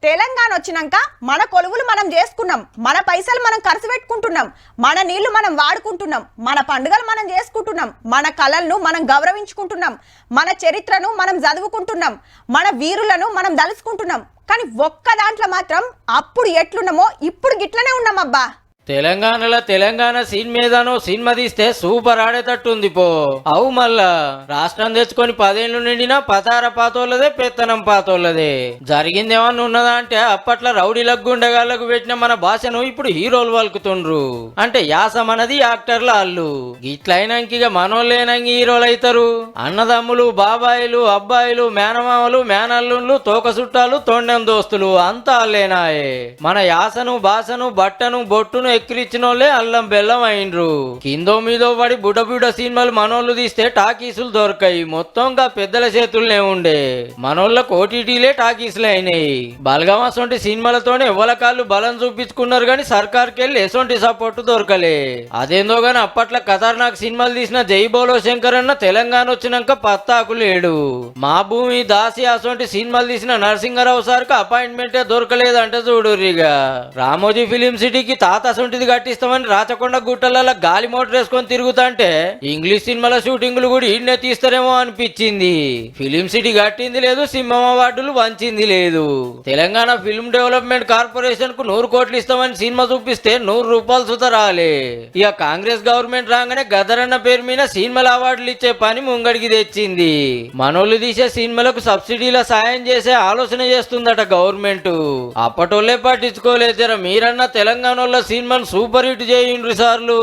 తెలంగాణ వచ్చినాక మన కొలువులు మనం చేసుకున్నాం, మన పైసలు మనం ఖర్చు పెట్టుకుంటున్నాం, మన నీళ్లు మనం వాడుకుంటున్నాం, మన పండుగలు మనం చేసుకుంటున్నాం, మన కళలను మనం గౌరవించుకుంటున్నాం, మన చరిత్రను మనం చదువుకుంటున్నాం, మన వీరులను మనం దలుచుకుంటున్నాం. కానీ ఒక్క దాంట్లో మాత్రం అప్పుడు ఎట్లున్నామో ఇప్పుడు గిట్లనే ఉన్నాం అబ్బా. తెలంగాణలో తెలంగాణ సీన్ మీదనో సినిమా తీస్తే సూపర్ ఆడేటట్టుంది పో. అవు మళ్ళా రాష్ట్రం తెచ్చుకొని 10 ఏళ్ళు నిండినా పతార పాతోళ్ళదే పెత్తనం పాతోళ్ళదే. జరిగింది ఏమన్నా ఉన్నదా అంటే అప్పట్లో రౌడీలకు గుండెగాళ్ళకు పెట్టిన మన భాషను ఇప్పుడు హీరోలు వలుకుతుండ్రు. అంటే యాసం అన్నది యాక్టర్ల అల్లు ఇట్లయినాక మనోళ్ళేనంగి హీరోలు అవుతారు. అన్నదమ్ములు, బాబాయిలు, అబ్బాయిలు, మేనమామలు, మేనల్లుళ్ళు, తోక చుట్టాలు, తొండెం దోస్తులు అంతా అల్లేనాయే. మన యాసను, భాషను, బట్టను, బొట్టును ఎక్కిరిచ్చిన వాళ్ళే అల్లం బెల్లం అయినరు. కిందో మీదో పడి బుడ్డ సినిమాలు మనోళ్ళు తీస్తే టాకీసులు దొరకాయి. మొత్తంగా పెద్దల చేతుల్నే ఉండే. మనోళ్ళకు ఓటీటీలే టాకీసులు అయినాయి. బలగమసొంటి సినిమాలతోనే ఎవల కాళ్ళు బలం చూపించుకున్నారు గాని సర్కార్కెళ్ళి ఎసొంటి సపోర్ట్ దొరకలే. అదేందో గాని అప్పట్లో ఖతర్నాక్ సినిమాలు తీసిన జై బోలో శంకర్ అన్న తెలంగాణ వచ్చినాక పత్తాకు లేడు. మా భూమి, దాసి అసొంటి సినిమాలు తీసిన నరసింహరావు సార్కి అపాయింట్మెంటే దొరకలేదంటే చూడుర్రిగా. రామోజీ ఫిలిం సిటీకి తాత సొంటిది కట్టిస్తామని రాచకొండ గుట్టలలో గాలి మోటార్ వేసుకొని తిరుగుతాంటే ఇంగ్లీష్ సినిమాల షూటింగ్లు కూడా ఈడనే తీస్తారేమో అనిపించింది. ఫిలిం సిటీ కట్టింది లేదు, సింహం అవార్డులు వంచింది లేదు. తెలంగాణ ఫిల్మ్ డెవలప్మెంట్ కార్పొరేషన్ కు 100 కోట్లు ఇస్తామని సినిమా చూపిస్తే 100 రూపాయలు సుత రాలే. ఇక కాంగ్రెస్ గవర్నమెంట్ రాగానే గదరన్న పేరు మీద సినిమాల అవార్డులు ఇచ్చే పని ముంగడికి తెచ్చింది. మనోళ్ళు తీసే సినిమాలకు సబ్సిడీల సాయం చేసే ఆలోచన చేస్తుందట గవర్నమెంట్. అప్పటోళ్ళే పట్టించుకోలేదు. మీరన్నా తెలంగాణలో సినిమాను సూపర్ హిట్ చేయండి సార్లు.